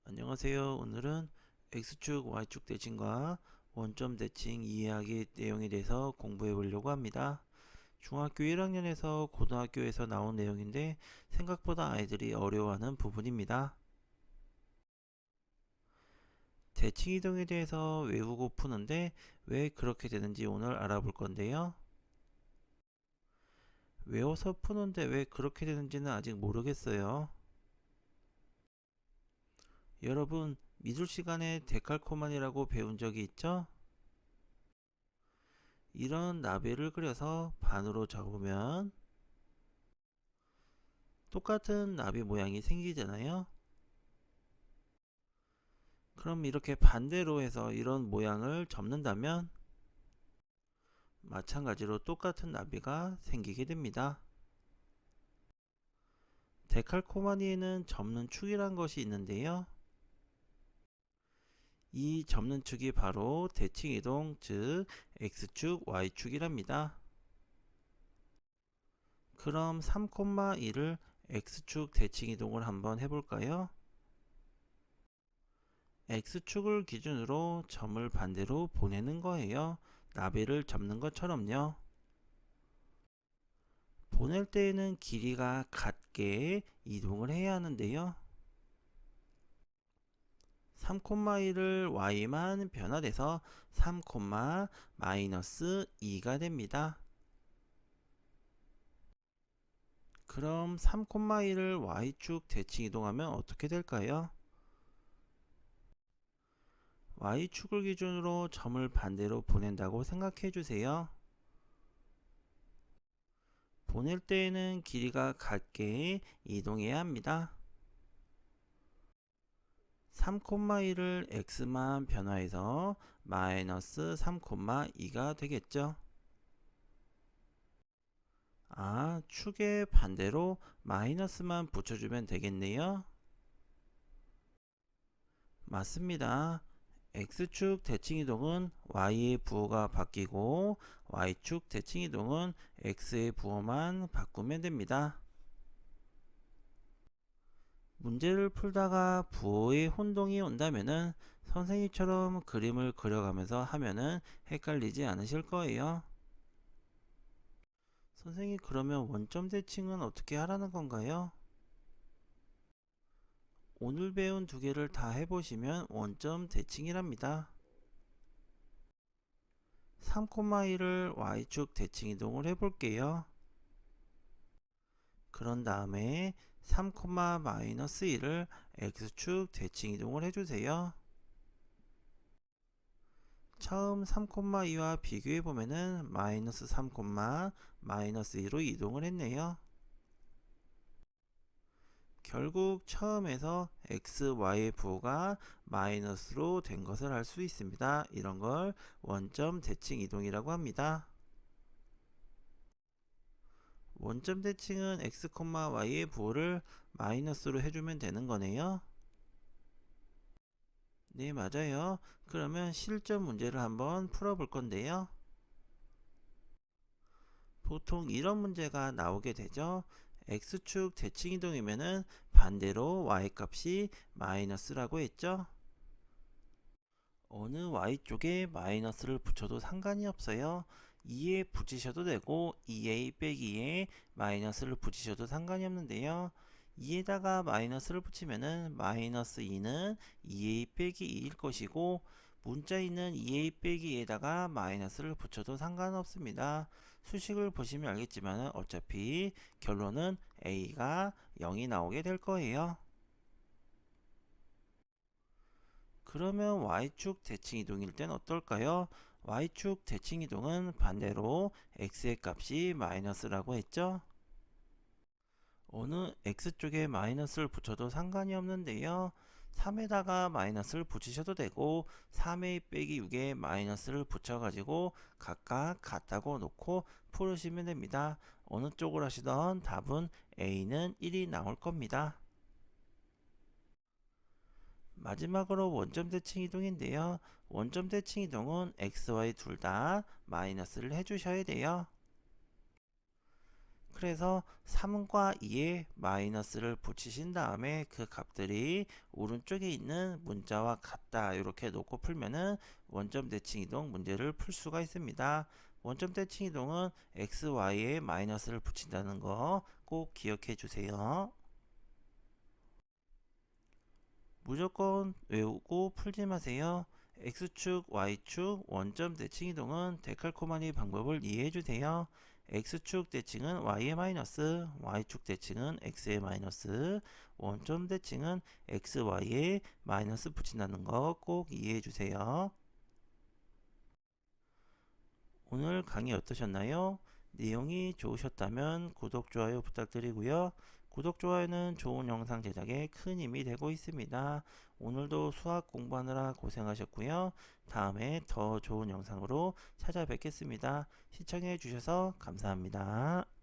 안녕하세요. 오늘은 X축, Y축 대칭과 원점 대칭 이해하기 내용에 대해서 공부해 보려고 합니다. 중학교 1학년에서 고등학교에서 나온 내용인데 생각보다 아이들이 어려워하는 부분입니다. 대칭 이동에 대해서 외우고 푸는데 왜 그렇게 되는지 오늘 알아볼 건데요. 외워서 푸는데 왜 그렇게 되는지는 아직 모르겠어요. 여러분, 미술 시간에 데칼코마니라고 배운 적이 있죠? 이런 나비를 그려서 반으로 접으면 똑같은 나비 모양이 생기잖아요. 그럼 이렇게 반대로 해서 이런 모양을 접는다면 마찬가지로 똑같은 나비가 생기게 됩니다. 데칼코마니에는 접는 축이란 것이 있는데요. 이 접는 축이 바로 대칭이동, 즉 X축, Y축이랍니다. 그럼 3,2를 X축 대칭이동을 한번 해볼까요? X축을 기준으로 점을 반대로 보내는 거예요. 나비를 접는 것처럼요. 보낼 때에는 길이가 같게 이동을 해야 하는데요. 3,2를 y만 변화돼서 3, 마이너스 2가 됩니다. 그럼 3,2를 y축 대칭 이동하면 어떻게 될까요? y축을 기준으로 점을 반대로 보낸다고 생각해 주세요. 보낼 때에는 길이가 같게 이동해야 합니다. 3,2를 x만 변화해서 마이너스 3,2가 되겠죠. 축의 반대로 마이너스만 붙여주면 되겠네요. 맞습니다. x축 대칭이동은 y의 부호가 바뀌고 y축 대칭이동은 x의 부호만 바꾸면 됩니다. 문제를 풀다가 부호의 혼동이 온다면은 선생님처럼 그림을 그려가면서 하면은 헷갈리지 않으실 거예요. 선생님, 그러면 원점 대칭은 어떻게 하라는 건가요? 오늘 배운 두 개를 다 해보시면 원점 대칭이랍니다. 3,1을 y축 대칭 이동을 해볼게요. 그런 다음에 3, 마이너스 1을 x축 대칭 이동을 해주세요. 처음 3,2와 비교해 보면은 마이너스 3, 마이너스 2로 이동을 했네요. 결국 처음에서 x, y의 부호가 마이너스로 된 것을 알 수 있습니다. 이런 걸 원점 대칭 이동이라고 합니다. 원점 대칭은 x, y의 부호를 마이너스로 해주면 되는 거네요. 네, 맞아요. 그러면 실전 문제를 한번 풀어볼 건데요. 보통 이런 문제가 나오게 되죠. x축 대칭 이동이면은 반대로 y값이 마이너스라고 했죠. 어느 y쪽에 마이너스를 붙여도 상관이 없어요. 2에 붙이셔도 되고 2a 빼기 2에 마이너스를 붙이셔도 상관이 없는데요. 2에다가 마이너스를 붙이면은 마이너스 2는 2a 빼기 2일 것이고 문자 있는 2a 빼기 2에다가 마이너스를 붙여도 상관없습니다. 수식을 보시면 알겠지만 어차피 결론은 a가 0이 나오게 될 거예요. 그러면 y축 대칭 이동일 땐 어떨까요? y축 대칭 이동은 반대로 x의 값이 마이너스라고 했죠? 어느 x쪽에 마이너스를 붙여도 상관이 없는데요. 3에다가 마이너스를 붙이셔도 되고 3a 빼기 6에 마이너스를 붙여가지고 각각 같다고 놓고 풀으시면 됩니다. 어느 쪽을 하시던 답은 a는 1이 나올 겁니다. 마지막으로 원점 대칭 이동인데요. 원점 대칭 이동은 x, y 둘 다 마이너스를 해주셔야 돼요. 그래서 3과 2에 마이너스를 붙이신 다음에 그 값들이 오른쪽에 있는 문자와 같다 이렇게 놓고 풀면은 원점 대칭 이동 문제를 풀 수가 있습니다. 원점 대칭 이동은 x, y에 마이너스를 붙인다는 거 꼭 기억해 주세요. 무조건 외우고 풀지 마세요. X축, Y축, 원점 대칭 이동은 데칼코마니 방법을 이해해 주세요. X축 대칭은 Y의 마이너스, Y축 대칭은 X의 마이너스, 원점 대칭은 X, Y에 마이너스 붙인다는 거 꼭 이해해 주세요. 오늘 강의 어떠셨나요? 내용이 좋으셨다면 구독, 좋아요 부탁드리고요. 구독, 좋아요는 좋은 영상 제작에 큰 힘이 되고 있습니다. 오늘도 수학 공부하느라 고생하셨고요. 다음에 더 좋은 영상으로 찾아뵙겠습니다. 시청해 주셔서 감사합니다.